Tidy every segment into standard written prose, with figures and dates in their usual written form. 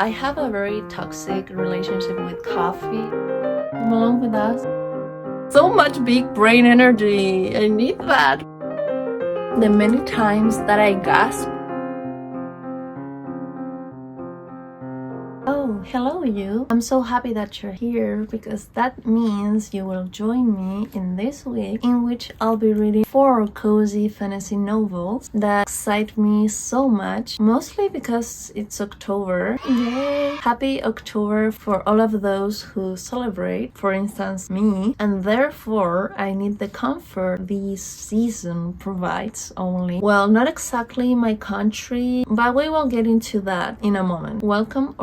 I have a very toxic relationship with coffee. Come along with us. So much big brain energy. I need that. The many times that I gasp. Oh, hello you. I'm so happy that you're here because that means you will join me in this week in which I'll be reading 4 cozy fantasy novels that excite me so much, mostly because it's October. Yay! Happy October for all of those who celebrate, for instance me, and therefore I need the comfort this season provides only. Well, not exactly my country, but we will get into that in a moment. Welcome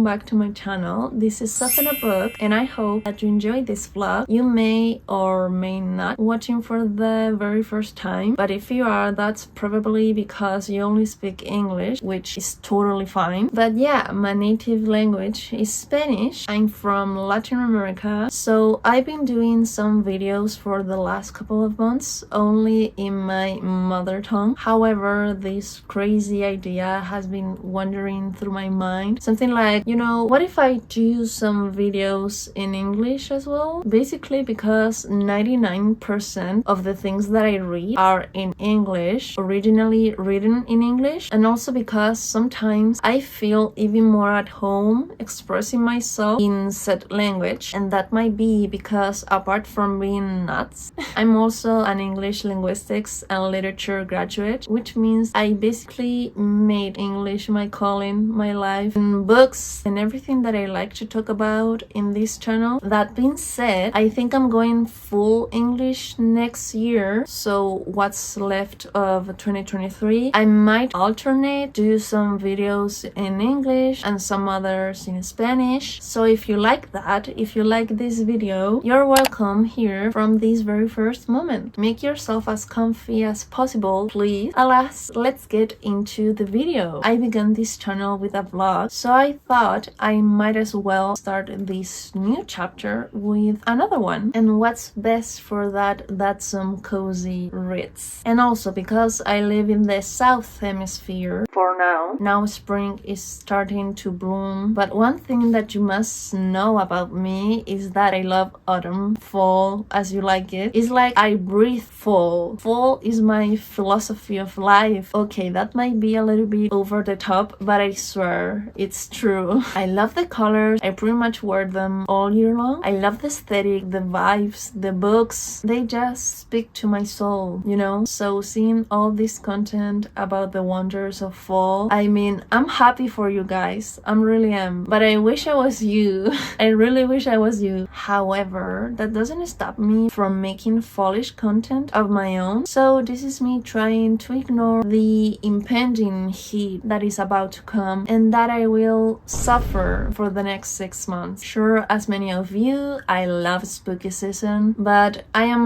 back to my channel. This is Soph in a book and I hope that you enjoyed this vlog. You may or may not watching for the very first time, but if you are, that's probably because you only speak English, which is totally fine. But yeah, my native language is Spanish. I'm from Latin America, so I've been doing some videos for the last couple of months only in my mother tongue. However, this crazy idea has been wandering through my mind. Something like, you know, what if I do some videos in English as well? Basically because 99% of the things that I read are in English, originally written in English, and also because sometimes I feel even more at home expressing myself in said language, and that might be because apart from being nuts, I'm also an English linguistics and literature graduate, which means I basically made English my calling, my life, and books and everything that I like to talk about in this channel. That being said, I think I'm going full English next year, so what's left of 2023 I might alternate, do some videos in English and some others in Spanish. So if you like that, if you like this video, you're welcome here from this very first moment. Make yourself as comfy as possible, please. Alas, let's get into the video. I began this channel with a vlog, so I thought I might as well start this new chapter with another one. And what's best for that? That's some cozy reads. And also because I live in the south hemisphere for now. Now spring is starting to bloom, but one thing that you must know about me is that I love autumn, fall, as you like it. It's like I breathe fall. Fall is my philosophy of life. Okay, that might be a little bit over the top, but I swear it's true. I love the colors. I pretty much wear them all year long. I love the aesthetic, the vibes, the books. They just speak to my soul, you know? So seeing all this content about the wonders of fall, I mean, I'm happy for you guys. I really am. But I wish I was you. I really wish I was you. However, that doesn't stop me from making fallish content of my own. So this is me trying to ignore the impending heat that is about to come and that I will suffer for the next 6 months. Sure, as many of you, I love spooky season, but I am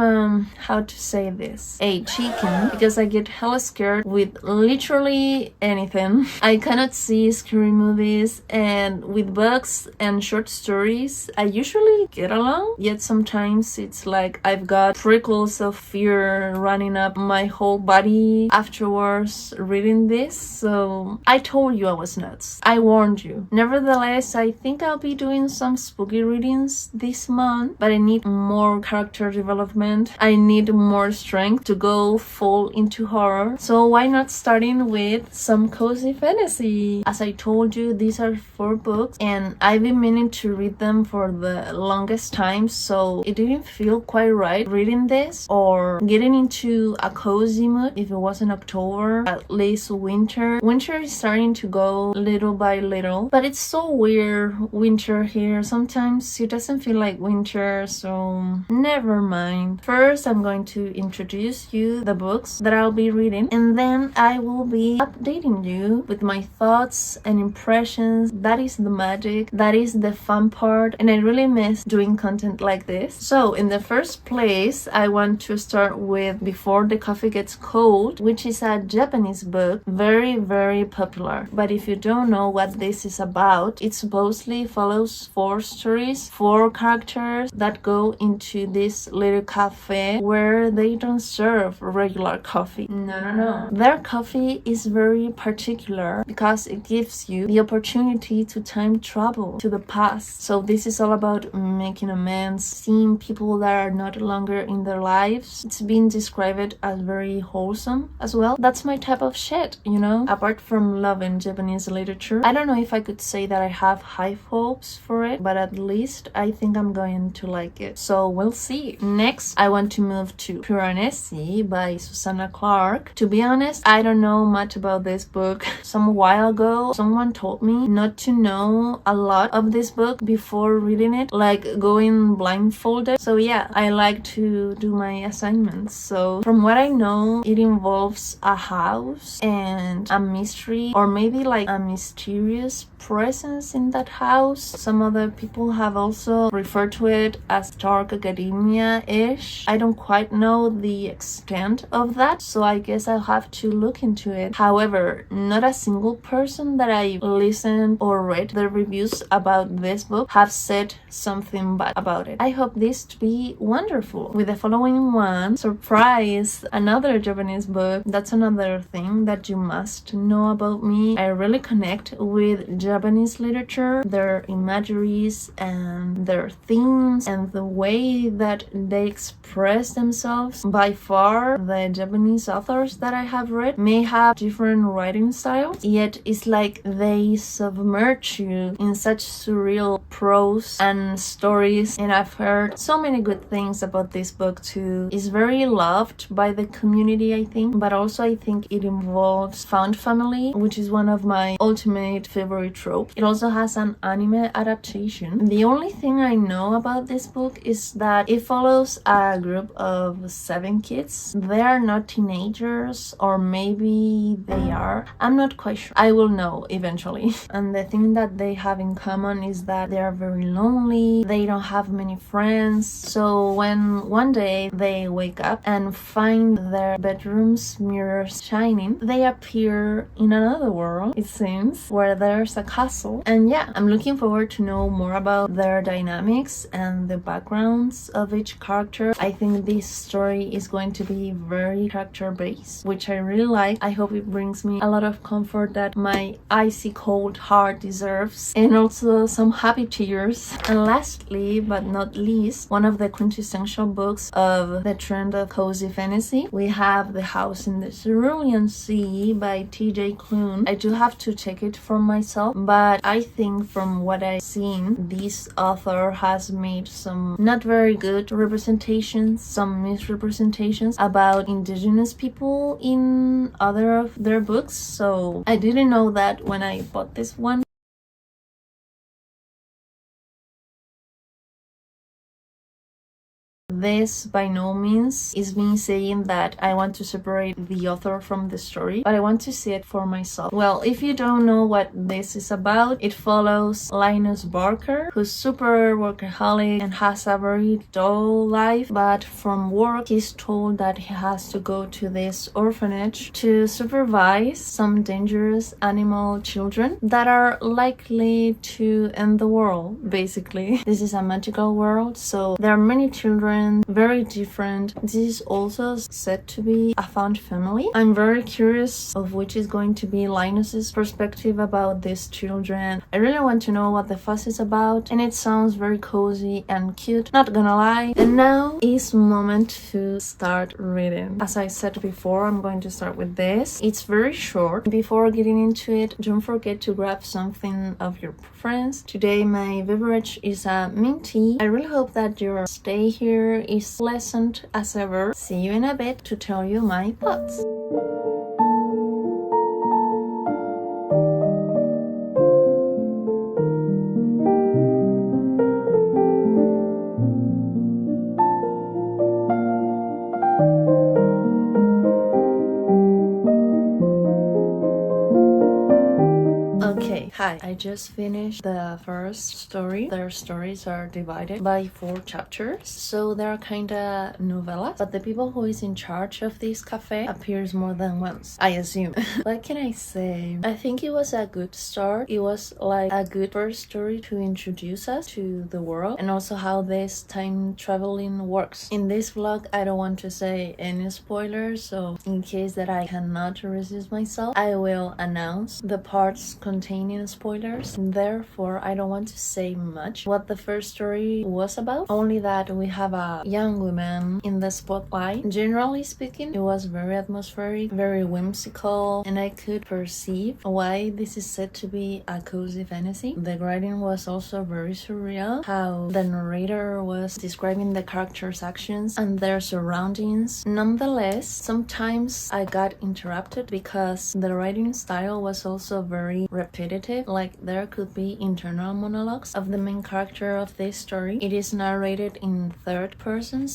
how to say this, a chicken, because I get hella scared with literally anything. I cannot see scary movies, and with books and short stories I usually get along, yet sometimes it's like I've got prickles of fear running up my whole body afterwards reading this. So I told you I was nuts. I warned you. Nevertheless, I think I'll be doing some spooky readings this month, but I need more character development. I need more strength to go full into horror. So why not starting with some cozy fantasy? As I told you, these are 4 books and I've been meaning to read them for the longest time, so it didn't feel quite right reading this or getting into a cozy mood if it wasn't October, at least winter. Winter is starting to go little by little, but it's so weird winter here. Sometimes it doesn't feel like winter, so never mind. First, I'm going to introduce you the books that I'll be reading, and then I will be updating you with my thoughts and impressions. That is the magic, that is the fun part, and I really miss doing content like this. So in the first place, I want to start with Before the Coffee Gets Cold, which is a Japanese book, very popular. But if you don't know what this is about, about. It supposedly follows 4 stories, 4 characters that go into this little cafe where they don't serve regular coffee. No. Their coffee is very particular because it gives you the opportunity to time travel to the past. So this is all about making amends, seeing people that are not longer in their lives. It's been described as very wholesome as well. That's my type of shit, you know? Apart from loving Japanese literature, I don't know if I could say that I have high hopes for it, but at least I think I'm going to like it. So we'll see. Next, I want to move to Piranesi by Susanna Clark. To be honest, I don't know much about this book. Some while ago, someone told me not to know a lot of this book before reading it, like going blindfolded. So yeah, I like to do my assignments. So from what I know, it involves a house and a mystery, or maybe like a mysterious presence in that house. Some other people have also referred to it as dark academia-ish. I don't quite know the extent of that, so I guess I'll have to look into it. However, not a single person that I listened or read the reviews about this book have said something bad about it. I hope this to be wonderful. With the following one, Surprise, another Japanese book. That's another thing that you must know about me. I really connect with Japanese literature, their imageries and their themes and the way that they express themselves. By far, the Japanese authors that I have read may have different writing styles, yet it's like they submerge you in such surreal prose and stories, and I've heard so many good things about this book too. It's very loved by the community, I think, but also I think it involves found family, which is one of my ultimate favorite tropes. It also has an anime adaptation. The only thing I know about this book is that it follows a group of 7 kids. They are not teenagers, or maybe they are. I'm not quite sure. I will know eventually. And the thing that they have in common is that they are very lonely. They don't have many friends. So when one day they wake up and find their bedroom's mirrors shining, they appear in another world, it seems, where there's a castle. And yeah, I'm looking forward to know more about their dynamics and the backgrounds of each character. I think this story is going to be very character based, which I really like. I hope it brings me a lot of comfort that my icy cold heart deserves, and also some happy tears. And lastly but not least, one of the quintessential books of the trend of cozy fantasy, we have The House in the Cerulean Sea by TJ Klune. I do have to check it for myself, but I think from what I've seen, this author has made some not very good representations, some misrepresentations about indigenous people in other of their books. So I didn't know that when I bought this one. This by no means is me saying that I want to separate the author from the story, but I want to see it for myself. Well, if you don't know what this is about, it follows Linus Barker, who's super workaholic and has a very dull life, but from work he's told that he has to go to this orphanage to supervise some dangerous animal children that are likely to end the world, basically. This is a magical world, so there are many children, very different. This is also said to be a found family. I'm very curious of which is going to be Linus's perspective about these children. I really want to know what the fuss is about, and it sounds very cozy and cute, not gonna lie. And now is moment to start reading. As I said before, I'm going to start with this. It's very short. Before getting into it, don't forget to grab something of your preference. Today my beverage is a mint tea. I really hope that your stay here is pleasant as ever. See you in a bit to tell you my thoughts. Okay, Hi, I just finished the first story. Their stories are divided by 4 chapters, so they're kinda novellas, but the people who is in charge of this cafe appears more than once, I assume. What can I say? I think it was a good start. It was like a good first story to introduce us to the world and also how this time traveling works. In this vlog, I don't want to say any spoilers, so in case that I cannot resist myself, I will announce the parts containing spoilers. Therefore, I don't want to say much what the first story was about, only that we have a young woman in the spotlight. Generally speaking, it was very atmospheric, very whimsical, and I could perceive why this is said to be a cozy fantasy. The writing was also very surreal, how the narrator was describing the characters' actions and their surroundings. Nonetheless, sometimes I got interrupted because the writing style was also very repetitive. Like there could be internal monologues of the main character of this story. It is narrated in third person,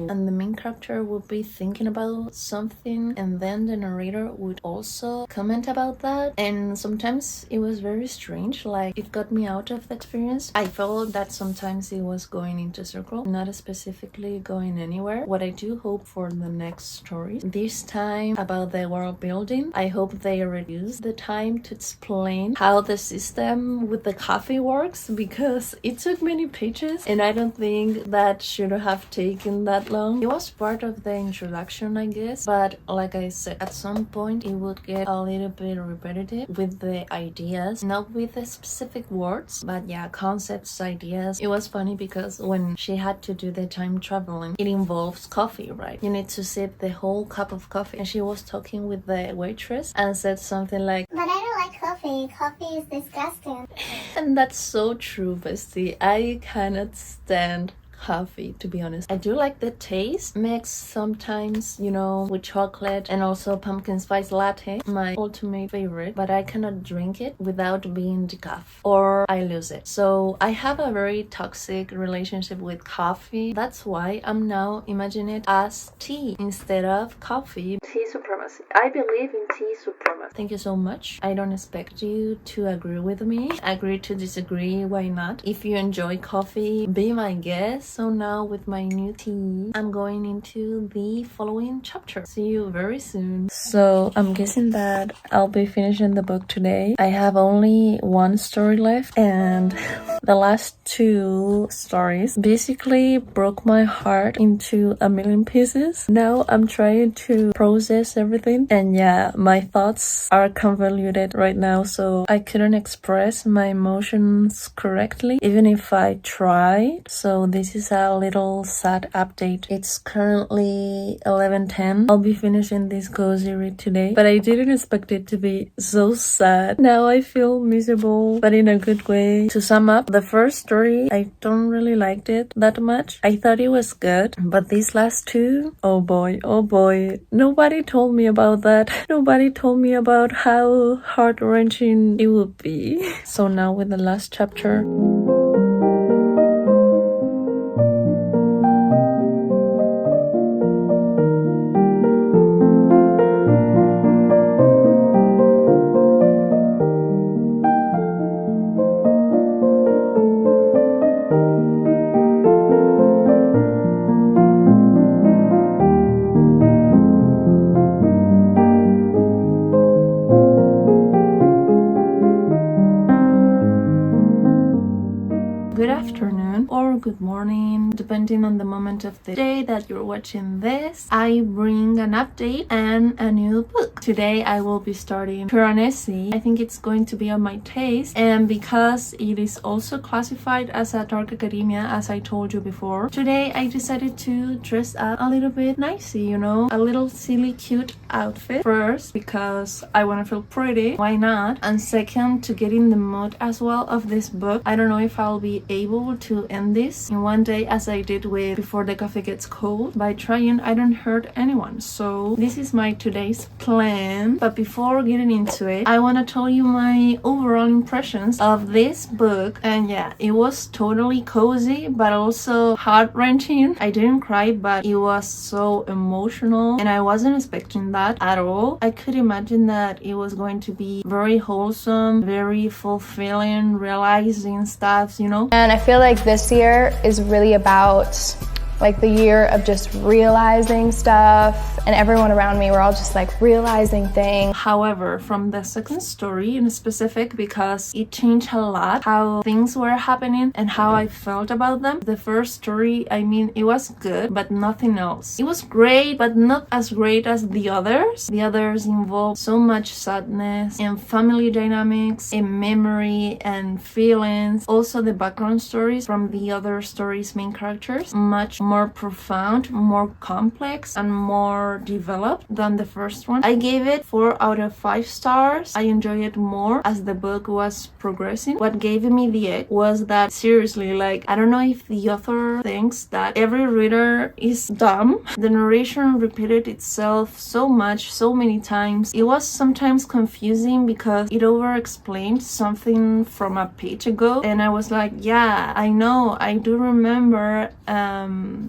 and the main character would be thinking about something and then the narrator would also comment about that, and sometimes it was very strange. Like it got me out of the experience. I felt that sometimes it was going into circle, not specifically going anywhere. What I do hope for the next stories, this time about the world building, I hope they reduce the time to explain how the system with the coffee works, because it took many pages and I don't think that should have taken that long. It was part of the introduction, I guess, but like I said, at some point it would get a little bit repetitive with the ideas, not with the specific words, but yeah, concepts, ideas. It was funny because when she had to do the time traveling, it involves coffee, right? You need to sip the whole cup of coffee, and she was talking with the waitress and said something like, "But I don't like coffee. Coffee is disgusting." and that's so true, bestie. I cannot stand coffee, to be honest. I do like the taste mixed sometimes, you know, with chocolate and also pumpkin spice latte, my ultimate favorite, but I cannot drink it without being decaf or I lose it. So I have a very toxic relationship with coffee. That's why I'm now imagining it as tea instead of coffee. Tea supremacy. I believe in tea supremacy. Thank you so much. I don't expect you to agree with me. Agree to disagree, why not? If you enjoy coffee, be my guest. So now with my new tea, I'm going into the following chapter. See you very soon. So I'm guessing that I'll be finishing the book today. I have only one story left, and the last 2 stories basically broke my heart into a million pieces. Now I'm trying to process everything, and yeah, my thoughts are convoluted right now, so I couldn't express my emotions correctly even if I tried. So this is a little sad update. It's currently 11:10. I'll be finishing this cozy read today, but I didn't expect it to be so sad. Now I feel miserable, but in a good way. To sum up, the first story, I don't really liked it that much. I thought it was good, but these last 2, oh boy, nobody told me about that. Nobody told me about how heart-wrenching it would be. So now with the last chapter. Good afternoon or good morning, depending on the moment of the day that you're watching this. I bring an update and a new book. Today I will be starting Piranesi. I think it's going to be on my taste, and because it is also classified as a dark academia, as I told you before, today I decided to dress up a little bit nicey, you know, a little silly cute outfit. First, because I want to feel pretty, why not? And second, to get in the mood as well of this book. I don't know if I'll be be able to end this in one day as I did with Before the Coffee Gets Cold by trying I Don't Hurt Anyone. So this is my today's plan. But before getting into it, I want to tell you my overall impressions of this book. And yeah, it was totally cozy but also heart-wrenching. I didn't cry, but it was so emotional and I wasn't expecting that at all. I could imagine that it was going to be very wholesome, very fulfilling, realizing stuff, you know. And I feel like this year is really about like the year of just realizing stuff, and everyone around me were all just like realizing things. However, from the second story in specific, because it changed a lot how things were happening and how I felt about them. The first story, I mean, it was good, but nothing else. It was great, but not as great as the others. The others involved so much sadness and family dynamics and memory and feelings. Also, the background stories from the other stories' main characters, much more profound, more complex, and more developed than the first one. I gave it 4 out of 5 stars. I enjoyed it more as the book was progressing. What gave me the edge was that, seriously, like, I don't know if the author thinks that every reader is dumb. The narration repeated itself so much, so many times. It was sometimes confusing because it over-explained something from a page ago, and I was like, yeah, I know, I do remember,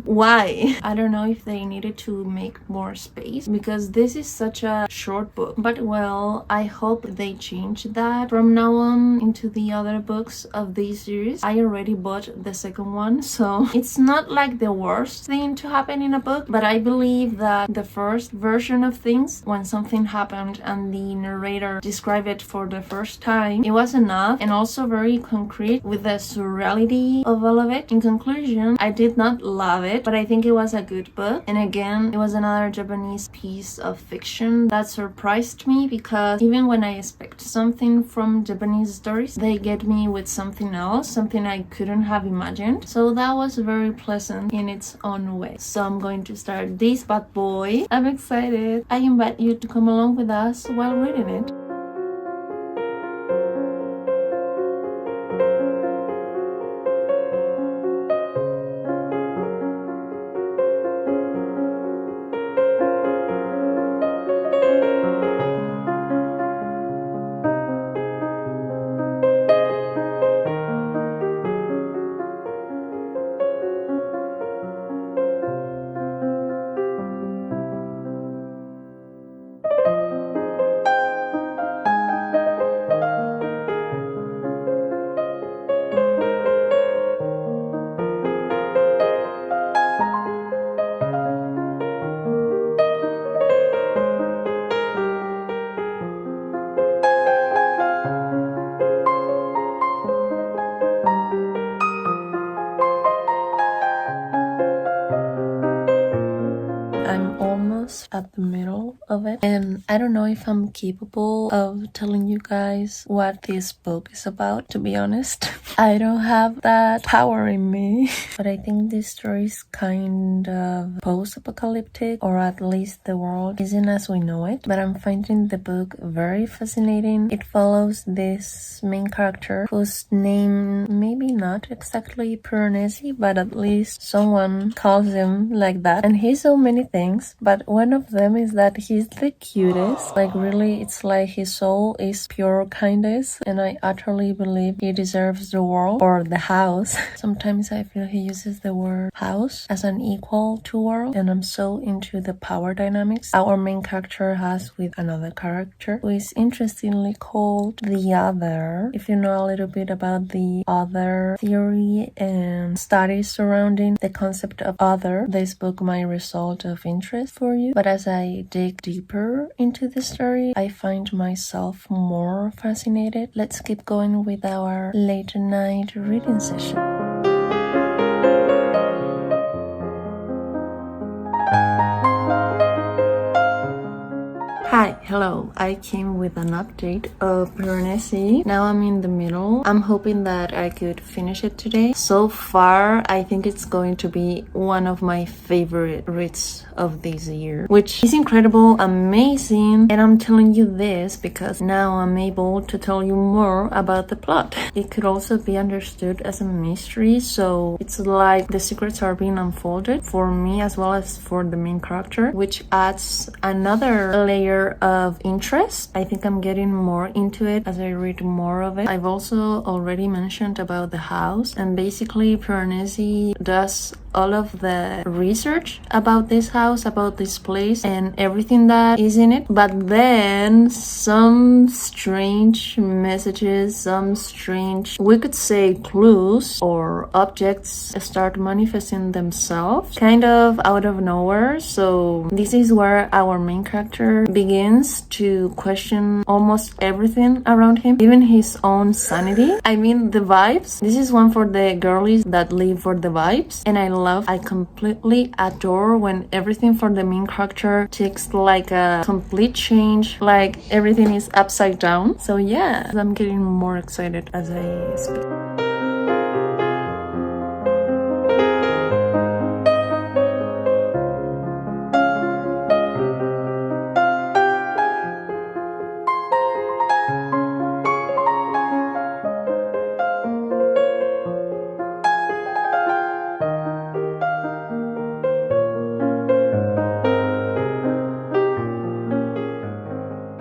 why? I don't know if they needed to make more space because this is such a short book. But well, I hope they change that from now on into the other books of this series. I already bought the second one, so it's not like the worst thing to happen in a book, but I believe that the first version of things, when something happened and the narrator described it for the first time, it was enough and also very concrete with the surreality of all of it. In conclusion, I did not love it, but I think it was a good book. And again, it was another Japanese piece of fiction that surprised me because even when I expect something from Japanese stories, they get me with something else, something I couldn't have imagined. So that was very pleasant in its own way. So I'm going to start this bad boy. I'm excited. I invite you to come along with us while reading it. I'm almost at the middle of it, and I don't know if I'm capable of telling you guys what this book is about, to be honest. I don't have that power in me. But I think this story is kind of post-apocalyptic, or at least the world isn't as we know it. But I'm finding the book very fascinating. It follows this main character whose name maybe not exactly piranesi, but at least someone calls him like that. And he's so many things, but one of them is that he's the cutest. Like, really, it's like his soul is pure kindness, and I utterly believe he deserves the world, or the house. Sometimes I feel he uses the word house as an equal to world, and I'm so into the power dynamics our main character has with another character who is interestingly called the Other. If you know a little bit about the Other theory and studies surrounding the concept of other, this book might result of interest for you. But as I dig deeper into the story, I find myself more fascinated. Let's keep going with our late night reading session. Hi, Hello, I came with an update of piranesi. Now I'm in the middle. I'm hoping that I could finish it today. So far, I think it's going to be one of my favorite reads of this year, which is incredible, amazing, and I'm telling you this because now I'm able to tell you more about the plot. It could also be understood as a mystery, so it's like the secrets are being unfolded for me as well as for the main character, which adds another layer of interest. I think I'm getting more into it as I read more of it. I've also already mentioned about the house, and basically piranesi does all of the research about this house, about this place, and everything that is in it. But then some strange messages, some strange, we could say clues or objects start manifesting themselves kind of out of nowhere. So this is where our main character begins to question almost everything around him, even his own sanity. I mean, the vibes. This is one for the girlies that live for the vibes, and I completely adore when everything for the main character takes like a complete change, like everything is upside down. So yeah, I'm getting more excited as I speak.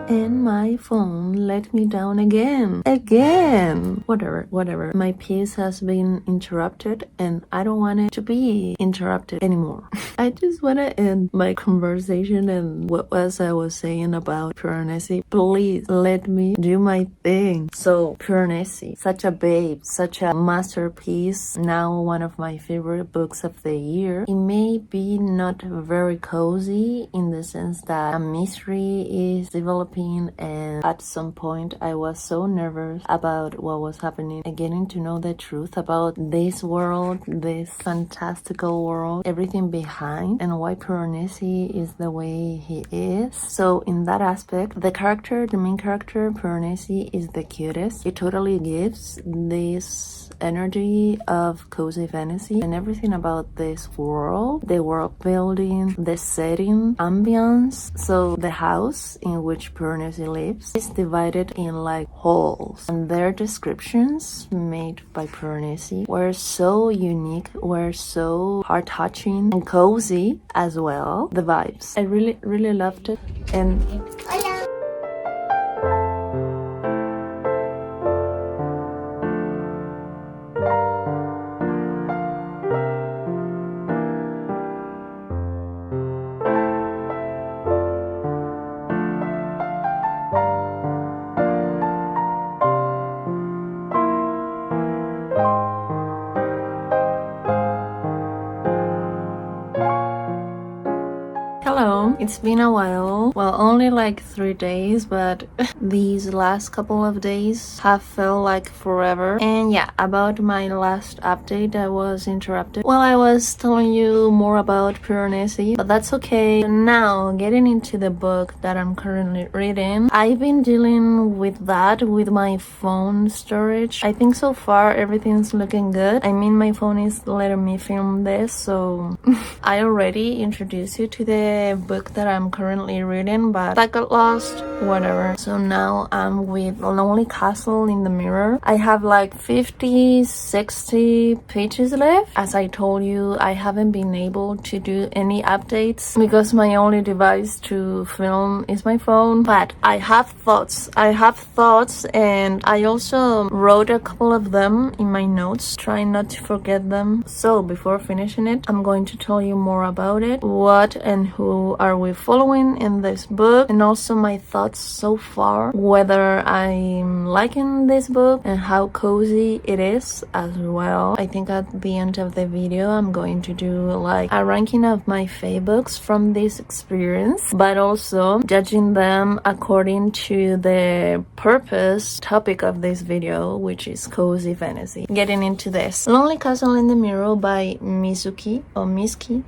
And my phone let me down again. Whatever. My peace has been interrupted and I don't want it to be interrupted anymore. I just want to end my conversation and what I was saying about piranesi. Please let me do my thing. So piranesi, such a babe, such a masterpiece, now one of my favorite books of the year. It may be not very cozy in the sense that a mystery is developing, and at some point I was so nervous about what was happening and getting to know the truth about this world, this fantastical world, everything behind, and why piranesi is the way he is. So in that aspect, the main character piranesi is the cutest. It totally gives this energy of cozy fantasy, and everything about this world, the world building, the setting, ambience. So the house in which piranesi lives is divided in like halls, and their descriptions made by piranesi were so unique, were so heart-touching and cozy as well. The vibes, I really loved it. And hello, it's been a while. Well, only like 3 days, but these last couple of days have felt like forever. And yeah, about my last update, I was interrupted while I was telling you more about piranesi, but that's okay. Now, getting into the book that I'm currently reading, I've been dealing with that with my phone storage. I think so far everything's looking good. I mean, my phone is letting me film this, so I already introduced you to the book that I'm currently reading, but I got lost, whatever. So now I'm with Lonely Castle in the Mirror. I have like 50-60 pages left. As I told you, I haven't been able to do any updates because my only device to film is my phone, but I have thoughts, and I also wrote a couple of them in my notes, trying not to forget them. So before finishing it, I'm going to tell you more about it, what and who are we following in this book, and also my thoughts so far, whether I'm liking this book and how cozy it is as well. I think at the end of the video I'm going to do like a ranking of my fave books from this experience, but also judging them according to the topic of this video, which is cozy fantasy. Getting into this. Lonely Castle in the Mirror by Mizuki or Miski.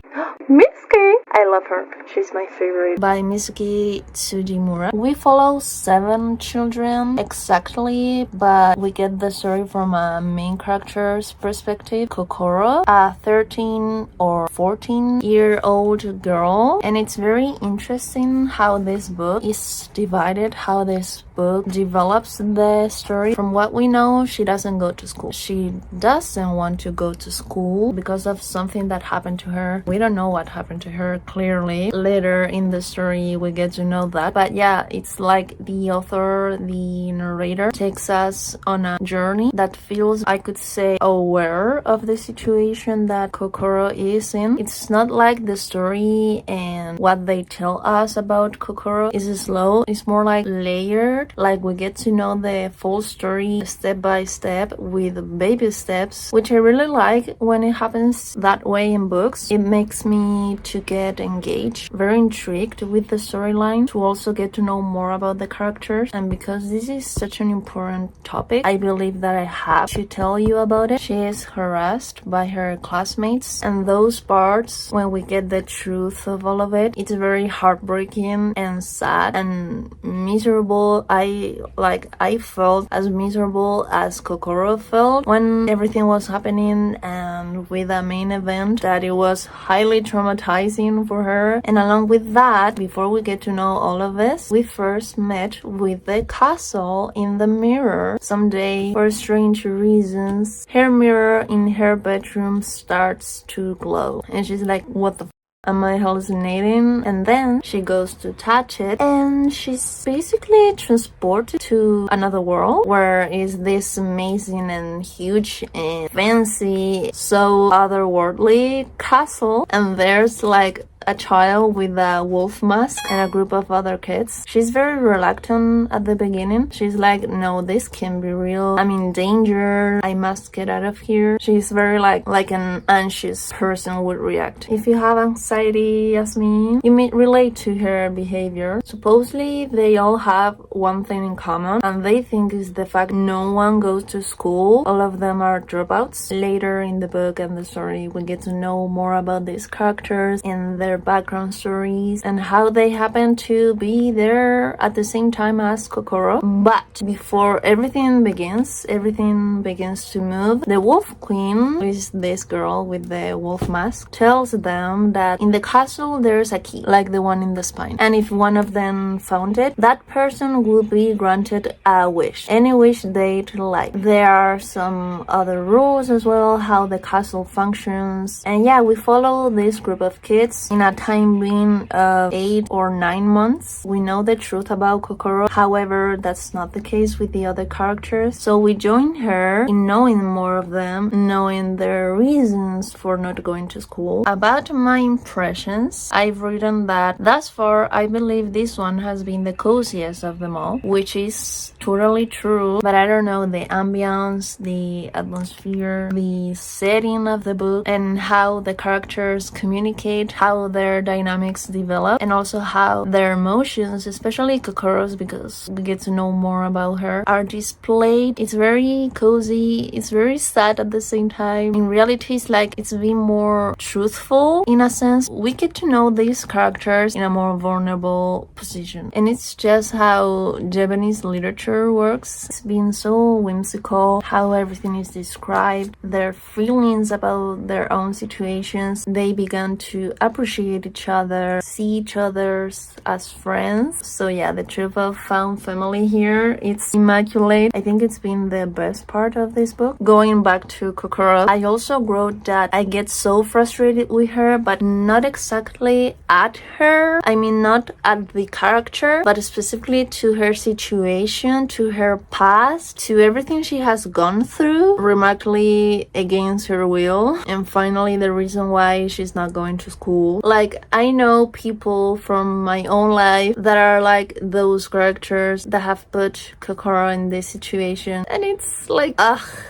Miski! I love her. She's my favorite. By Mizuki Tsujimura. We follow 7 children exactly, but we get the story from a main character's perspective, Kokoro, a 13 or 14-year-old girl. And it's very interesting how this book is divided, how this book develops the story. From what we know, she doesn't go to school. She doesn't want to go to school because of something that happened to her. We don't know what happened to her clearly. Later in the story, we get to know that. But yeah, it's like the author, the narrator, takes us on a journey that feels, I could say, aware of the situation that Kokoro is in. It's not like the story and what they tell us about Kokoro is slow. It's more like layered. Like we get to know the full story step by step with baby steps, which I really like when it happens that way in books. It makes me to get engaged, very intrigued with the storyline, to also get to know more about the characters. And because this is such an important topic, I believe that I have to tell you about it. She is harassed by her classmates, and those parts when we get the truth of all of it, it's very heartbreaking and sad and miserable. I felt as miserable as Kokoro felt when everything was happening, and with the main event that it was highly traumatizing for her. And along with that, before we get to know all of this, we first met with the castle in the mirror. Someday, for strange reasons, her mirror in her bedroom starts to glow, and she's like, what the am I hallucinating? And then she goes to touch it, and she's basically transported to another world where is this amazing and huge and fancy, so otherworldly castle, and there's like a child with a wolf mask and a group of other kids. She's very reluctant at the beginning. She's like, no, this can be real. I'm in danger. I must get out of here. She's very like an anxious person would react. If you have anxiety as me, you may relate to her behavior. Supposedly, they all have one thing in common, and they think is the fact no one goes to school. All of them are dropouts. Later in the book and the story, we get to know more about these characters and their background stories and how they happen to be there at the same time as Kokoro. But before everything begins to move, the Wolf Queen, who is this girl with the wolf mask, tells them that in the castle there's a key, like the one in the spine. And if one of them found it, that person will be granted a wish. Any wish they'd like. There are some other rules as well, how the castle functions. And yeah, we follow this group of kids in a time being of 8 or 9 months. We know the truth about Kokoro. However, that's not the case with the other characters. So we join her in knowing more of them, knowing their reasons for not going to school. About my impressions, I've written that thus far, I believe this one has been the coziest of them all, which is totally true. But I don't know, the ambience, the atmosphere, the setting of the book, and how the characters communicate, how their dynamics develop, and also how their emotions, especially Kokoro's, because we get to know more about her, are displayed. It's very cozy, it's very sad at the same time. In reality, it's like it's been more truthful in a sense. We get to know these characters in a more vulnerable position, and it's just how Japanese literature works. It's been so whimsical how everything is described, their feelings about their own situations. They began to appreciate each other, see each other as friends. So yeah, the trope of found family here, it's immaculate. I think it's been the best part of this book. Going back to Kokoro, I also wrote that I get so frustrated with her, but not exactly at her. I mean, not at the character, but specifically to her situation, to her past, to everything she has gone through, remarkably against her will. And finally, the reason why she's not going to school. Like, I know people from my own life that are like those characters that have put Kokoro in this situation, and it's like,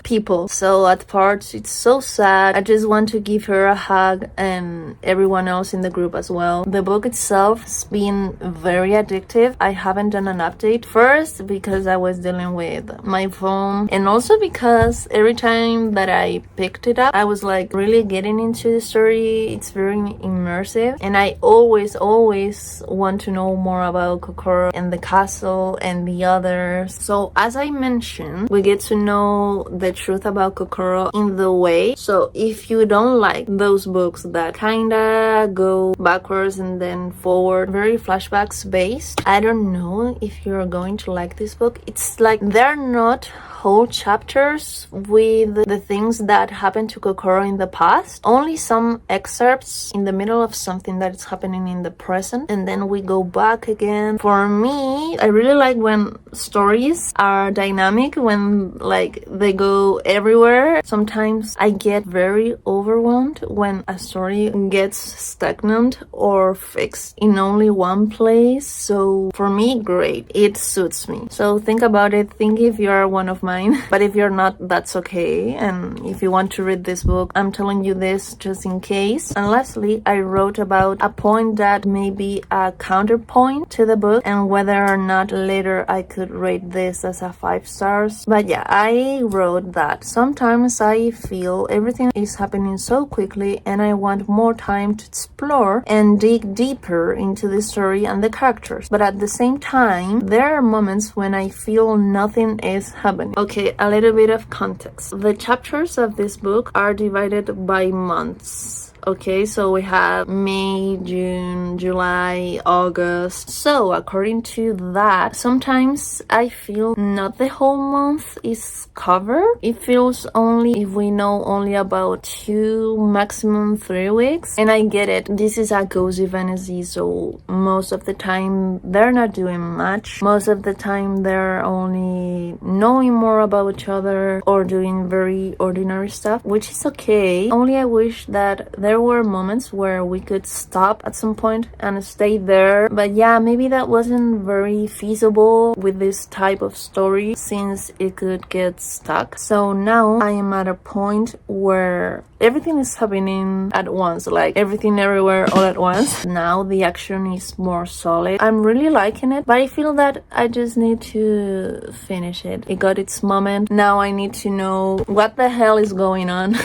people. So at parts, it's so sad. I just want to give her a hug and everyone else in the group as well. The book itself has been very addictive. I haven't done an update. First, because I was dealing with my phone, and also because every time that I picked it up, I was like really getting into the story. It's very immersive. immersive, and I always want to know more about Kokoro and the castle and the others. So as I mentioned, we get to know the truth about Kokoro in the way. So if you don't like those books that kinda go backwards and then forward, very flashbacks based, I don't know if you're going to like this book. It's like they're not whole chapters with the things that happened to Kokoro in the past, only some excerpts in the middle of something that is happening in the present, and then we go back again. For me, I really like when stories are dynamic, when like they go everywhere. Sometimes I get very overwhelmed when a story gets stagnant or fixed in only one place. So for me, great, it suits me. So think about it, think if you are one of mine, but if you're not, that's okay. And if you want to read this book, I'm telling you this just in case. And lastly, I wrote about a point that may be a counterpoint to the book and whether or not later I could rate this as a 5 stars. But yeah, I wrote that sometimes I feel everything is happening so quickly and I want more time to explore and dig deeper into the story and the characters. But at the same time, there are moments when I feel nothing is happening. Okay, a little bit of context. The chapters of this book are divided by months. Okay, so we have May, June, July, August. So according to that, sometimes I feel not the whole month is covered. It feels only if we know only about 2, maximum 3 weeks. And I get it. This is a cozy fantasy, so most of the time they're not doing much. Most of the time they're only knowing more about each other or doing very ordinary stuff, which is okay. Only I wish that there were moments where we could stop at some point and stay there. But yeah, maybe that wasn't very feasible with this type of story since it could get stuck. So now I am at a point where everything is happening at once, like everything everywhere all at once. Now the action is more solid. I'm really liking it, but I feel that I just need to finish it. It got its moment. Now I need to know what the hell is going on.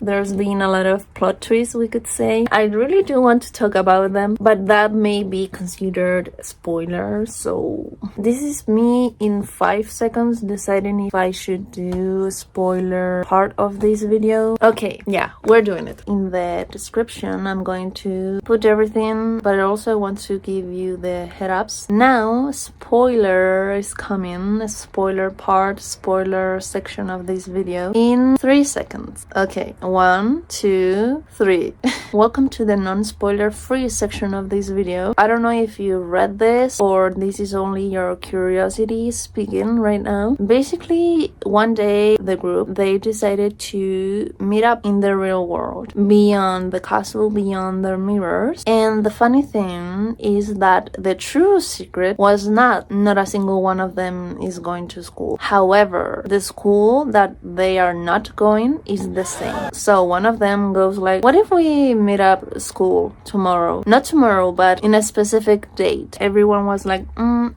There's been a lot of plot twists, we could say. I really do want to talk about them, but that may be considered spoilers. So this is me in 5 seconds deciding if I should do spoiler part of this video. Okay, yeah, we're doing it. In the description, I'm going to put everything, but I also want to give you the head-ups. Now, spoiler is coming, a spoiler part, spoiler section of this video in 3 seconds. Okay. 1, 2, 3. Welcome to the non-spoiler free section of this video. I don't know if you read this or this is only your curiosity speaking right now. Basically, one day the group, they decided to meet up in the real world, beyond the castle, beyond the mirrors. And the funny thing is that the true secret was not a single one of them is going to school. However, the school that they are not going is the same. So one of them goes like, what if we meet up school tomorrow? Not tomorrow, but in a specific date. Everyone was like,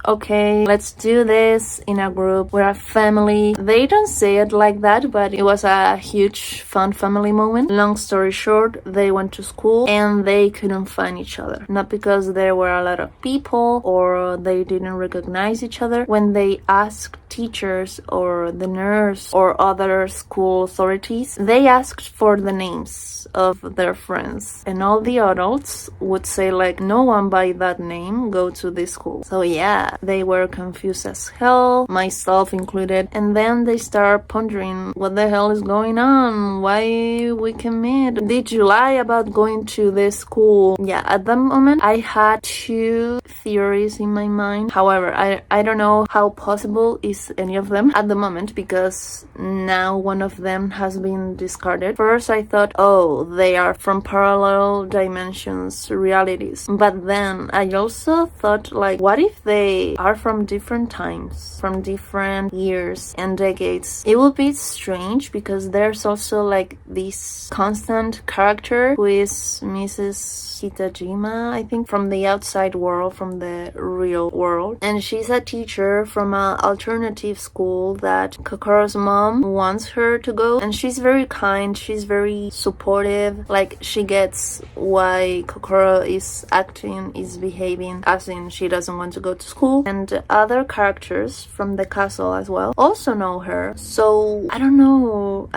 okay, let's do this in a group. We're a family. They don't say it like that, but it was a huge fun family moment. Long story short, they went to school and they couldn't find each other. Not because there were a lot of people or they didn't recognize each other. When they asked teachers or the nurse or other school authorities, they asked for the names of their friends, and all the adults would say like, no one by that name go to this school. So yeah, they were confused as hell, myself included, and then they start pondering what the hell is going on, why we can meet, did you lie about going to this school? Yeah, at that moment I had 2 theories in my mind. However, I don't know how possible is any of them at the moment because now one of them has been discarded. First I thought, oh, they are from parallel dimensions, realities. But then I also thought like, what if they are from different times, from different years and decades? It would be strange because there's also like this constant character who is Mrs. Kitajima, I think, from the outside world, from the real world. And she's a teacher from an alternate alternative school that Kokoro's mom wants her to go, and she's very kind, she's very supportive, like she gets why Kokoro is acting, is behaving as in she doesn't want to go to school. And other characters from the castle as well also know her, so I don't know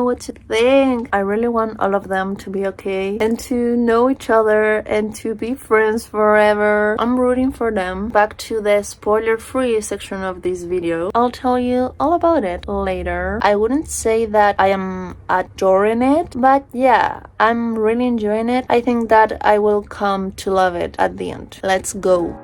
what to think. I really want all of them to be okay and to know each other and to be friends forever. I'm rooting for them. Back to the spoiler-free section of this video. I'll tell you all about it later. I wouldn't say that I am adoring it, but yeah, I'm really enjoying it. I think that I will come to love it at the end. Let's go.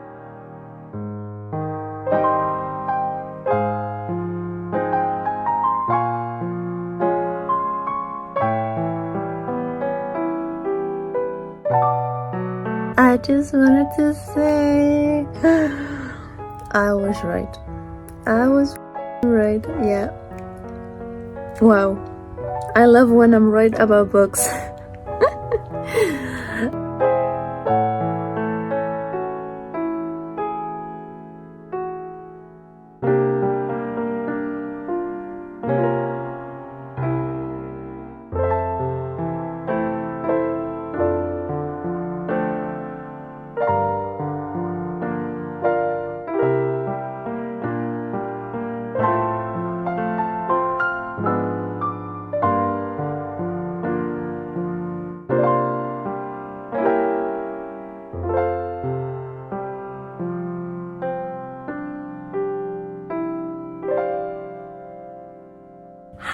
I just wanted to say I was right. I was right, yeah. Wow. I love when I'm right about books.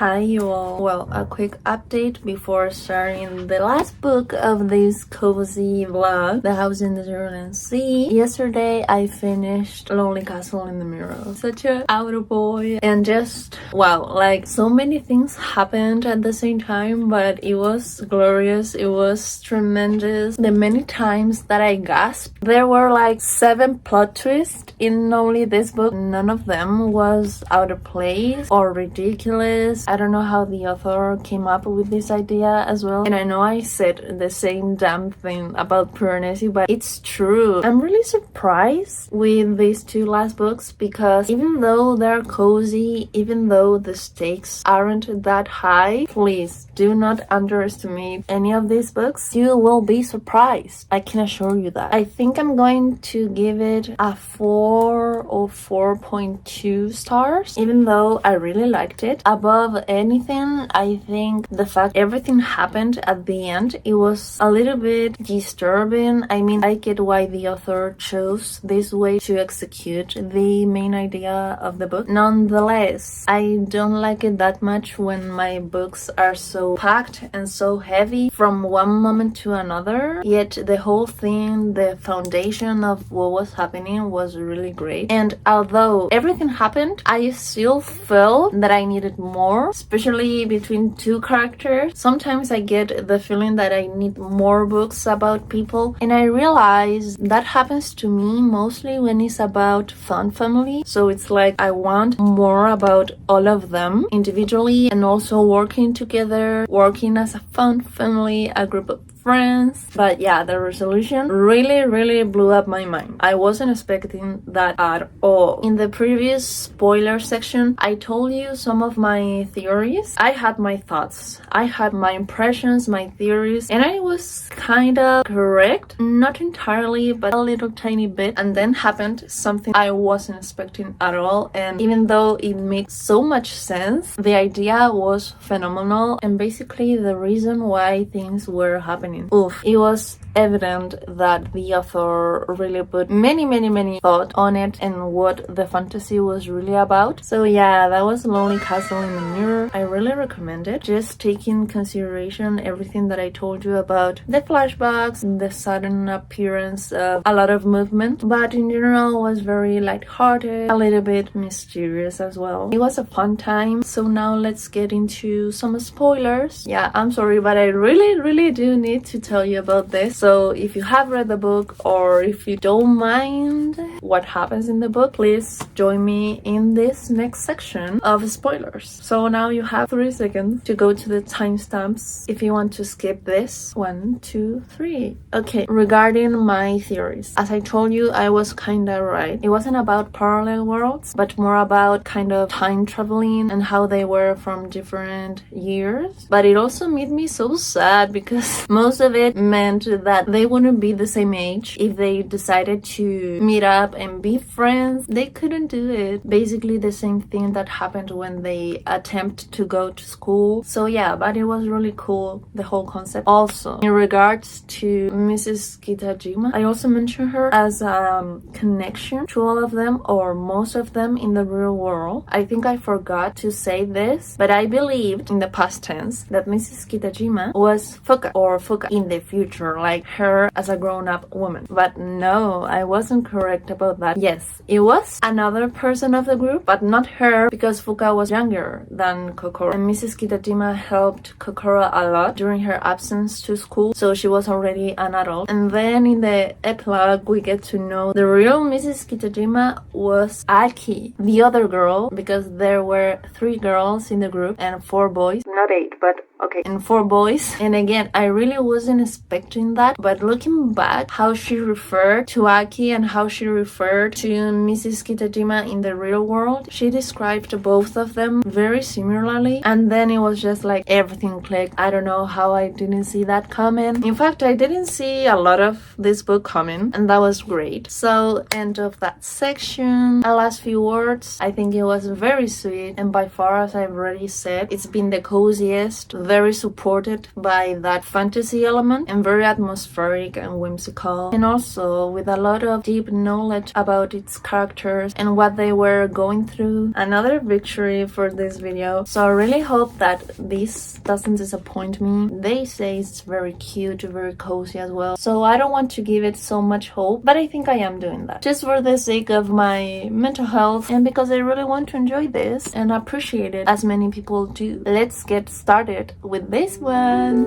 Hi you all. Well, a quick update before starting the last book of this cozy vlog, The House in the Cerulean Sea. Yesterday I finished Lonely Castle in the Mirror. Such a outer boy, and just wow, like so many things happened at the same time, but it was glorious, it was tremendous. The many times that I gasped, there were like 7 plot twists in only this book. None of them was out of place or ridiculous. I don't know how the author came up with this idea as well. And I know I said the same damn thing about piranesi, but it's true. I'm really surprised with these 2 last books because even though they're cozy, even though the stakes aren't that high, please do not underestimate any of these books. You will be surprised. I can assure you that. I think I'm going to give it a 4 or 4.2 stars, even though I really liked it. Above anything, I think the fact everything happened at the end, it was a little bit disturbing. I mean, I get why the author chose this way to execute the main idea of the book. Nonetheless, I don't like it that much when my books are so packed and so heavy from one moment to another, yet the whole thing, the foundation of what was happening was really great. And although everything happened, I still felt that I needed more, especially between 2 characters. Sometimes I get the feeling that I need more books about people, and I realize that happens to me mostly when it's about fun family. So it's like I want more about all of them individually and also working together, working as a fun family, a group of friends. But yeah, the resolution really blew up my mind. I wasn't expecting that at all. In the previous spoiler section, I told you some of my theories. I had my thoughts, I had my impressions, my theories, and I was kind of correct, not entirely, but a little tiny bit. And then happened something I wasn't expecting at all, and even though it made so much sense, the idea was phenomenal and basically the reason why things were happening. Oof, it was evident that the author really put many thought on it and what the fantasy was really about. So yeah, that was Lonely Castle in the Mirror. I really recommend it. Just take in consideration everything that I told you about the flashbacks, the sudden appearance of a lot of movement, but in general was very lighthearted, a little bit mysterious as well. It was a fun time. So now let's get into some spoilers. Yeah, I'm sorry, but I really do need excited to tell you about this. So if you have read the book or if you don't mind what happens in the book, please join me in this next section of spoilers. So now you have 3 seconds to go to the timestamps if you want to skip this. 1, 2, 3. Okay, regarding my theories, as I told you, I was kinda right. It wasn't about parallel worlds, but more about kind of time traveling and how they were from different years. But it also made me so sad because most of it meant that they wouldn't be the same age if they decided to meet up and be friends. They couldn't do it. Basically the same thing that happened when they attempt to go to school. So yeah, but it was really cool, the whole concept. Also, in regards to Mrs. Kitajima, I also mentioned her as a connection to all of them or most of them in the real world. I think I forgot to say this, but I believed in the past tense that Mrs. Kitajima was Fuka in the future, like her as a grown-up woman. But no, I wasn't correct about that. Yes, it was another person of the group, but not her, because Fuka was younger than Kokoro. And Mrs. Kitajima helped Kokoro a lot during her absence to school, so she was already an adult. And then in the epilogue, we get to know the real Mrs. Kitajima was Aki, the other girl, because there were 3 girls in the group and 4 boys. Not 8, but okay, and 4 boys. And again, I really wasn't expecting that, but looking back, how she referred to Aki and how she referred to Mrs. Kitajima in the real world, she described both of them very similarly, and then it was just like everything clicked. I don't know how I didn't see that coming. In fact, I didn't see a lot of this book coming, and that was great. So, end of that section. A last few words. I think it was very sweet, and by far, as I've already said, it's been the coziest, very supported by that fantasy element, and very atmospheric and whimsical, and also with a lot of deep knowledge about its characters and what they were going through. Another victory for this video. So I really hope that this doesn't disappoint me. They say it's very cute, very cozy as well, so I don't want to give it so much hope, but I think I am doing that just for the sake of my mental health and because I really want to enjoy this and appreciate it as many people do. Let's get started with this one.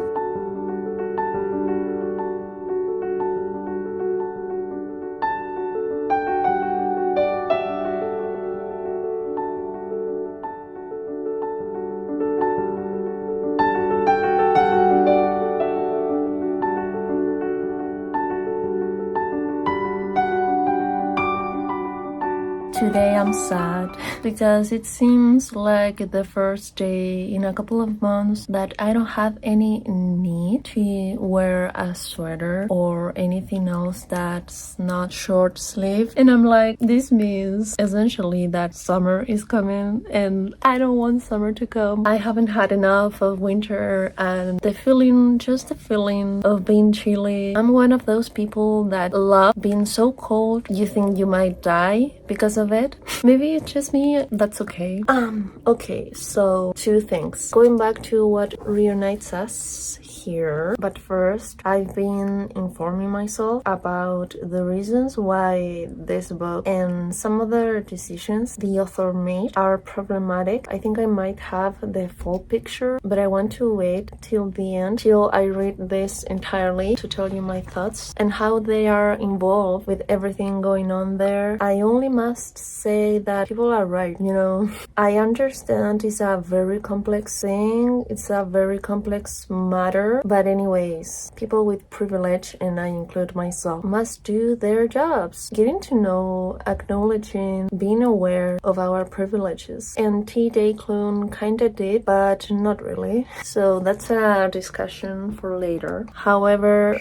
Today I'm sad because it seems like the first day in a couple of months that I don't have any need to wear a sweater or anything else that's not short sleeve, and I'm like, this means essentially that summer is coming and I don't want summer to come. I haven't had enough of winter and the feeling of being chilly. I'm one of those people that love being so cold you think you might die because of it. Maybe it's just me, that's okay. Okay, so 2 things. Going back to what reunites us here, but first, I've been informing myself about the reasons why this book and some other decisions the author made are problematic. I think I might have the full picture, but I want to wait till the end, till I read this entirely to tell you my thoughts and how they are involved with everything going on there. I only must say that people are right, you know. I understand it's a very complex thing, it's a very complex matter, but anyways, people with privilege, and I include myself, must do their jobs. Getting to know, acknowledging, being aware of our privileges. And T-Day Klune kinda did, but not really. So that's a discussion for later. However,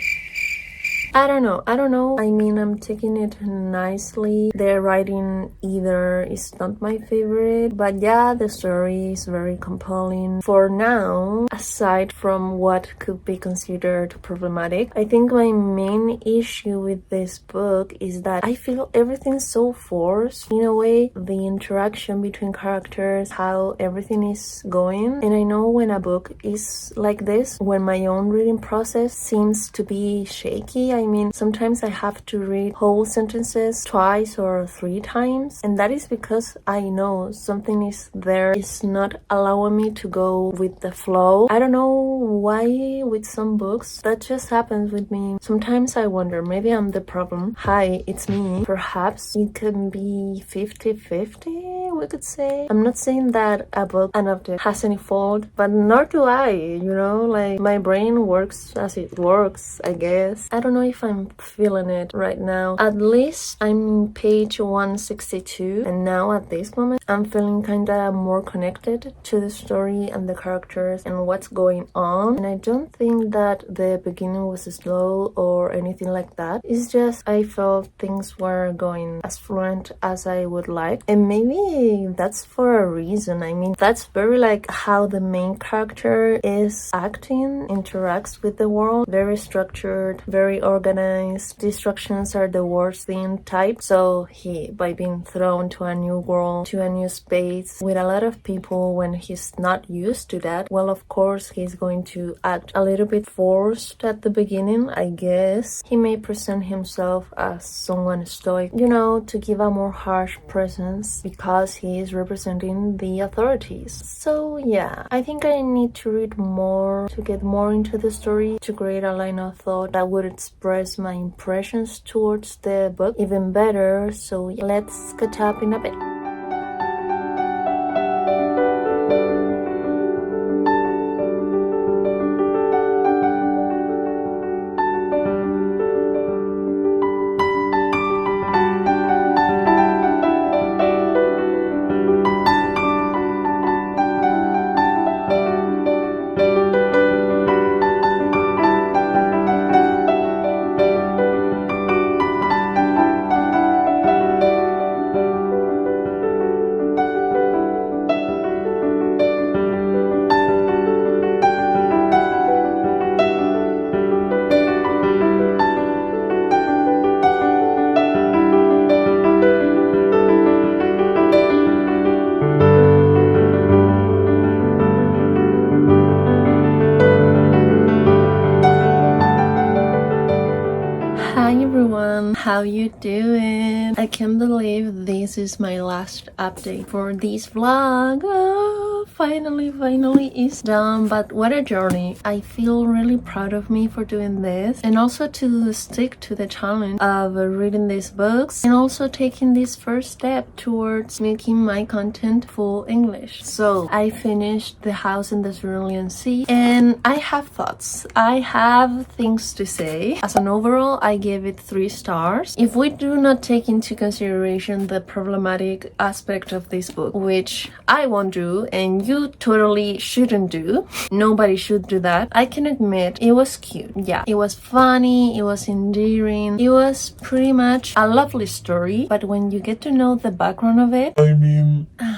I don't know. I mean, I'm taking it nicely. Their writing either is not my favorite, but yeah, the story is very compelling. For now, aside from what could be considered problematic, I think my main issue with this book is that I feel everything's so forced. In a way, the interaction between characters, how everything is going. And I know when a book is like this, when my own reading process seems to be shaky, I mean, sometimes I have to read whole sentences twice or 3 times, and that is because I know something is there is not allowing me to go with the flow. I don't know why with some books that just happens with me. Sometimes I wonder, maybe I'm the problem. Hi, it's me. Perhaps it can be 50-50, we could say. I'm not saying that a book, an object, has any fault, but nor do I, you know? Like, my brain works as it works, I guess. I don't know if I'm feeling it right now. At least I'm in page 162, and now at this moment, I'm feeling kinda more connected to the story and the characters and what's going on. And I don't think that the beginning was slow or anything like that. It's just I felt things were going as fluent as I would like, and maybe that's for a reason. I mean, that's very like how the main character is acting, interacts with the world. Very structured, very organized. Distractions are the worst thing type. So he, by being thrown to a new world, to a new space with a lot of people when he's not used to that, well, of course he's going to act a little bit forced at the beginning, I guess. He may present himself as someone stoic, you know, to give a more harsh presence because he is representing the authorities. So yeah, I think I need to read more to get more into the story, to create a line of thought that would express my impressions towards the book even better. So let's catch up in a bit. How you doing? I can't believe this is my last update for this vlog. Oh, finally it's done. But what a journey. I feel really proud of me for doing this, and also to stick to the challenge of reading these books, and also taking this first step towards making my content full English. So I finished The House in the Cerulean Sea, and I have thoughts. I have things to say. As an overall, I gave it 3 stars. If we do not take into consideration the problematic aspect of this book, which I won't do and you totally shouldn't do, nobody should do that, I can admit it was cute. Yeah, it was funny, it was endearing, it was pretty much a lovely story, but when you get to know the background of it,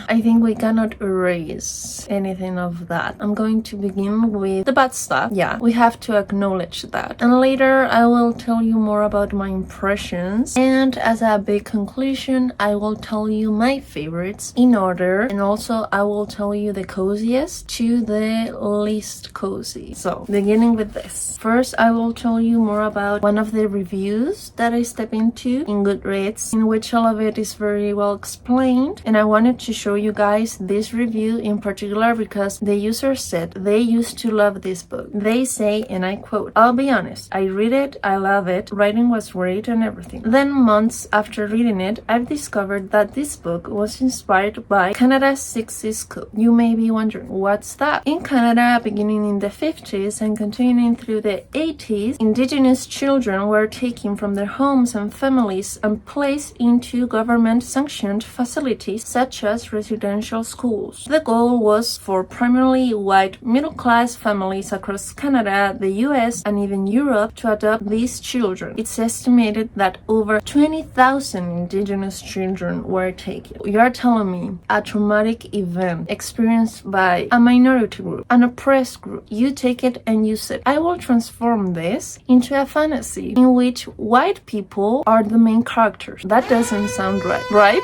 I think we cannot erase anything of that. I'm going to begin with the bad stuff. Yeah, we have to acknowledge that, and later I will tell you more about my impressions, and as a big conclusion I will tell you my favorites in order, and also I will tell you the coziest to the least cozy. So beginning with this, first I will tell you more about one of the reviews that I step into in Goodreads, in which all of it is very well explained, and I wanted to show you guys this review in particular because the user said they used to love this book. They say, and I quote, "I'll be honest, I read it, I love it, writing was great and everything. Then months after reading it, I've discovered that this book was inspired by Canada's 60s Code." You may be wondering, what's that? In Canada, beginning in the 50s and continuing through the 80s, Indigenous children were taken from their homes and families and placed into government-sanctioned facilities such as residential schools. The goal was for primarily white middle-class families across Canada, the US, and even Europe to adopt these children. It's estimated that over 20,000 Indigenous children were taken. You're telling me a traumatic event experienced experienced by a minority group, an oppressed group. You take it and you said, I will transform this into a fantasy in which white people are the main characters. That doesn't sound right, right?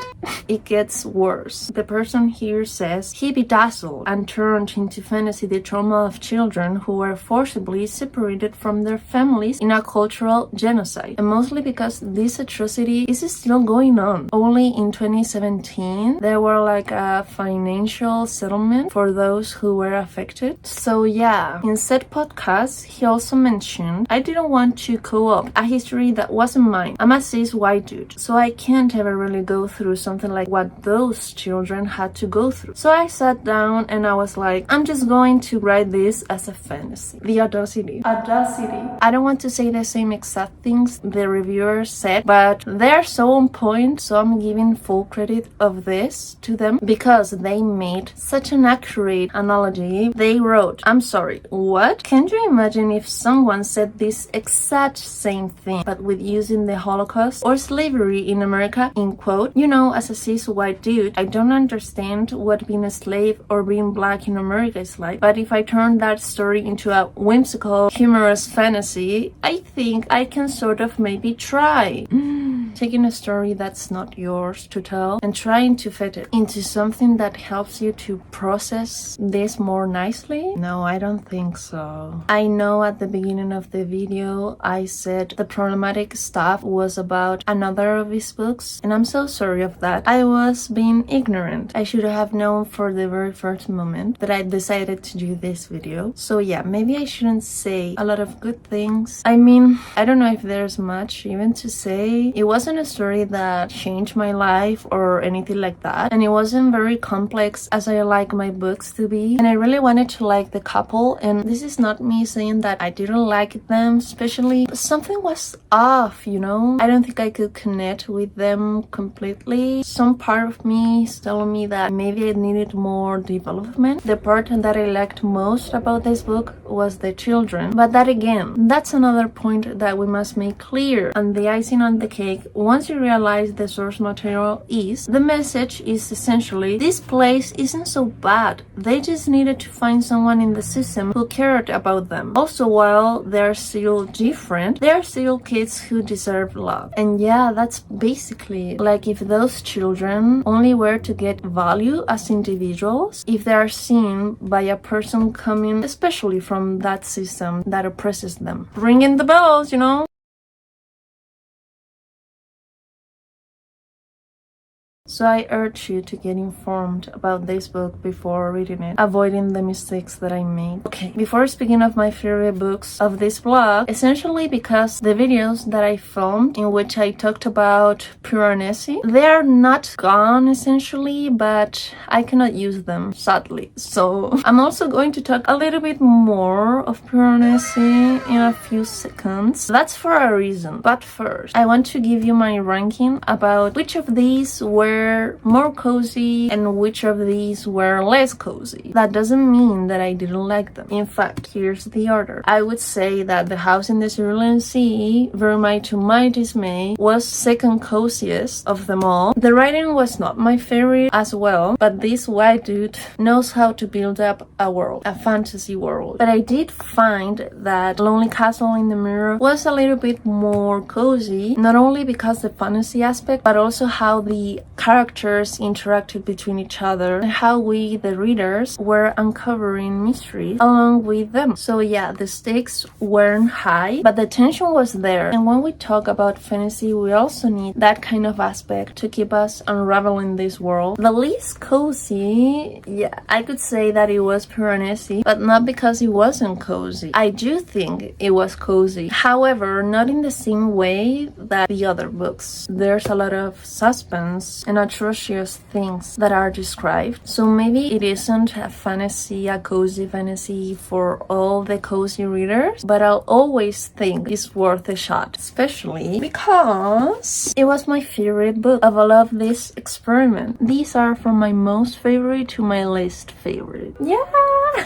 It gets worse. The person here says he bedazzled and turned into fantasy the trauma of children who were forcibly separated from their families in a cultural genocide. And mostly because this atrocity is still going on. Only in 2017, there were like a financial settlement for those who were affected. So yeah, in said podcast, he also mentioned, I didn't want to co-opt a history that wasn't mine. I'm a cis white dude, so I can't ever really go through something like what those children had to go through. So I sat down and I was like, I'm just going to write this as a fantasy. The audacity. I don't want to say the same exact things the reviewers said, but they're so on point, so I'm giving full credit of this to them because they made such an accurate analogy. They wrote, I'm sorry, what? Can you imagine if someone said this exact same thing, but with using the Holocaust or slavery in America in quote? You know, as a cis white dude, I don't understand what being a slave or being black in America is like, but if I turn that story into a whimsical, humorous fantasy, I think I can sort of maybe try. Taking a story that's not yours to tell and trying to fit it into something that helps you to process this more nicely? No, I don't think so. I know at the beginning of the video I said the problematic stuff was about another of his books, and I'm so sorry of that. I was being ignorant. I should have known for the very first moment that I decided to do this video. So yeah, maybe I shouldn't say a lot of good things. I mean, I don't know if there's much even to say. It wasn't a story that changed my life or anything like that, and it wasn't very complex as I like my books to be, and I really wanted to like the couple, and this is not me saying that I didn't like them especially, but something was off, you know? I don't think I could connect with them completely. Some part of me is telling me that maybe I needed more development. The part that I liked most about this book was the children, but that again, that's another point that we must make clear, and the icing on the cake, once you realize the source material is, the message is essentially, this place isn't so bad. They just needed to find someone in the system who cared about them. Also, while they're still different, they're still kids who deserve love. And yeah, that's basically like if those children only were to get value as individuals, if they are seen by a person coming especially from that system that oppresses them. Ringing the bells, you know? So I urge you to get informed about this book before reading it, avoiding the mistakes that I made. Okay, before speaking of my favorite books of this blog, essentially because the videos that I filmed in which I talked about piranesi, they are not gone essentially, but I cannot use them, sadly. So I'm also going to talk a little bit more of piranesi in a few seconds. That's for a reason. But first, I want to give you my ranking about which of these were more cozy and which of these were less cozy. That doesn't mean that I didn't like them. In fact, here's the order. I would say that The House in the Cerulean Sea, very much to my dismay, was second coziest of them all. The writing was not my favorite as well, but this white dude knows how to build up a world, a fantasy world. But I did find that Lonely Castle in the Mirror was a little bit more cozy, not only because the fantasy aspect, but also how the characters interacted between each other and how we, the readers, were uncovering mysteries along with them. So yeah, the stakes weren't high, but the tension was there. And when we talk about fantasy, we also need that kind of aspect to keep us unraveling this world. The least cozy, yeah, I could say that it was piranesi, but not because it wasn't cozy. I do think it was cozy. However, not in the same way that the other books. There's a lot of suspense and atrocious things that are described. So maybe it isn't a fantasy, a cozy fantasy for all the cozy readers, but I'll always think it's worth a shot, especially because it was my favorite book of all of this experiment. These are from my most favorite to my least favorite. Yeah!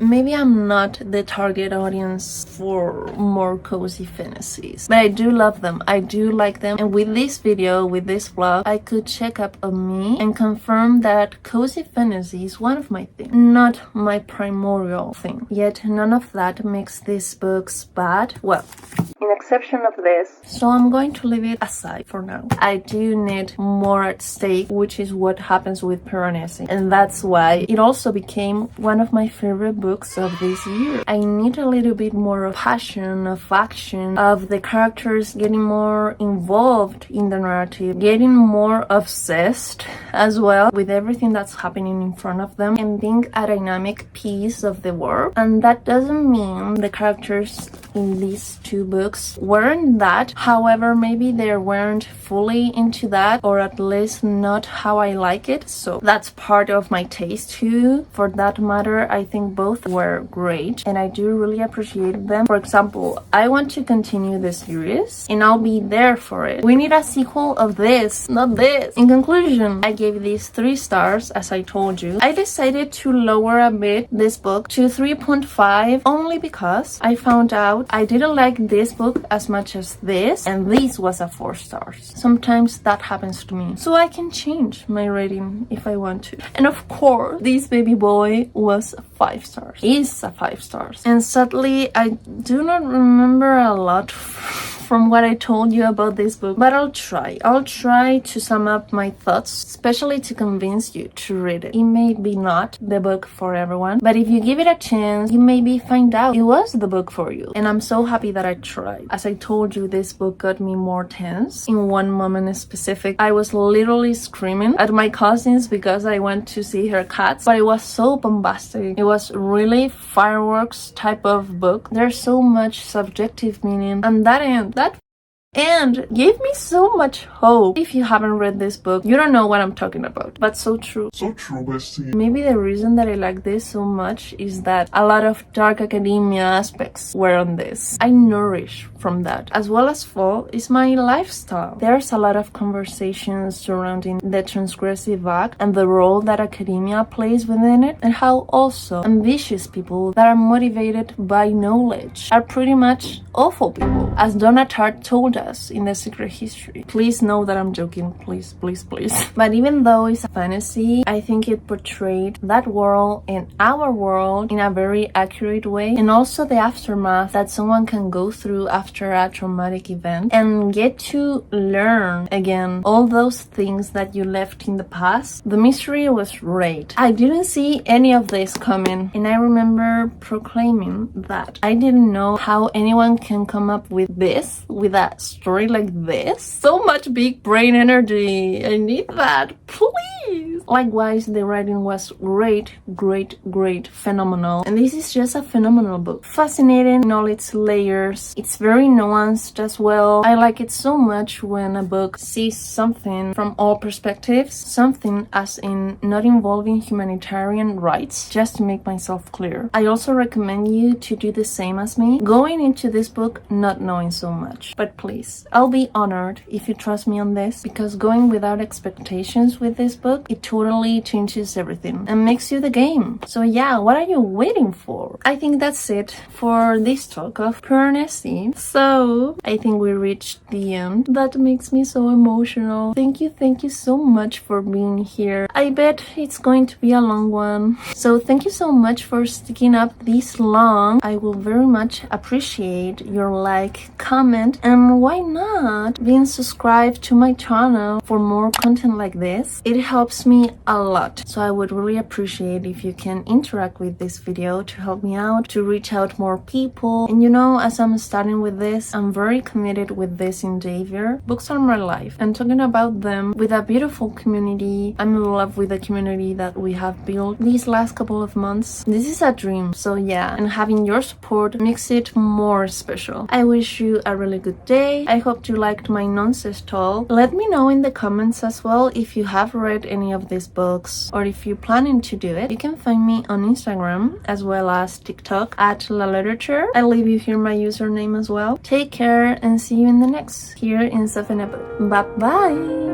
Maybe I'm not the target audience for more cozy fantasies, but I do love them. I do like them. And with this video, with this vlog, I could check up on me and confirm that cozy fantasy is one of my things, not my primordial thing. Yet none of that makes these books bad. Well, in exception of this. So I'm going to leave it aside for now. I do need more at stake, which is what happens with Piranesi. And that's why it also became one of my favorite books of this year. I need a little bit more of passion, of action, of the characters getting more involved in the narrative, getting more obsessed as well with everything that's happening in front of them, and being a dynamic piece of the world. And that doesn't mean the characters in these two books weren't that. However, maybe they weren't fully into that, or at least not how I like it. So that's part of my taste too. For that matter, I think both were great and I do really appreciate them. For example, I want to continue the series and I'll be there for it. We need a sequel of this, not this. In conclusion, I gave these 3 stars as I told you. I decided to lower a bit this book to 3.5 only because I found out I didn't like this book as much as this, and this was a 4 stars. Sometimes that happens to me, so I can change my rating if I want to. And of course, this baby boy was 5 stars. Is a 5 stars. And sadly, I do not remember a lot from what I told you about this book, but I'll try to sum up my thoughts, especially to convince you to read it. It may be not the book for everyone, but if you give it a chance, you maybe find out it was the book for you. And I'm so happy that I tried. As I told you, this book got me more tense. In one moment specific, I was literally screaming at my cousins because I went to see her cats, but it was so bombastic. It was really fireworks type of book. There's so much subjective meaning, and that and gave me so much hope. If you haven't read this book, you don't know what I'm talking about, but so true. So true, bestie. Maybe the reason that I like this so much is that a lot of dark academia aspects were on this. I nourish from that, as well as fall is my lifestyle. There's a lot of conversations surrounding the transgressive act and the role that academia plays within it, and how also ambitious people that are motivated by knowledge are pretty much awful people, as Donna Tartt told us in The Secret History. Please know that I'm joking, please. But even though it's a fantasy, I think it portrayed that world and our world in a very accurate way, and also the aftermath that someone can go through after a traumatic event and get to learn again all those things that you left in the past. The mystery was great. I didn't see any of this coming, and I remember proclaiming that I didn't know how anyone can come up with this, with a story like this. So much big brain energy. I need that, please. Likewise, the writing was great, phenomenal. And this is just a phenomenal book. Fascinating in all its layers. It's very nuanced as well. I like it so much when a book sees something from all perspectives, something as in not involving humanitarian rights, just to make myself clear. I also recommend you to do the same as me, going into this book not knowing so much. But please, I'll be honored if you trust me on this, because going without expectations with this book, it totally changes everything and makes you the game. So yeah, what are you waiting for? I think that's it for this talk of Piranesi. So I think we reached the end. That makes me so emotional. Thank you so much for being here. I bet it's going to be a long one. So thank you so much for sticking up this long. I will very much appreciate your like, comment, and why not being subscribed to my channel for more content like this. It helps me a lot, so I would really appreciate if you can interact with this video to help me out, to reach out more people. And you know, as I'm starting with this, I'm very committed with this endeavor. Books are my life, and talking about them with a beautiful community. I'm in love with the community that we have built these last couple of months. This is a dream, so yeah, and having your support makes it more special. I wish you a really good day. I hope you liked my nonsense talk. Let me know in the comments as well if you have read any of these books or if you're planning to do it. You can find me on Instagram as well as TikTok at La Literature. I'll leave you here my username as well. Take care and see you in the next here in Sofía. Bye bye.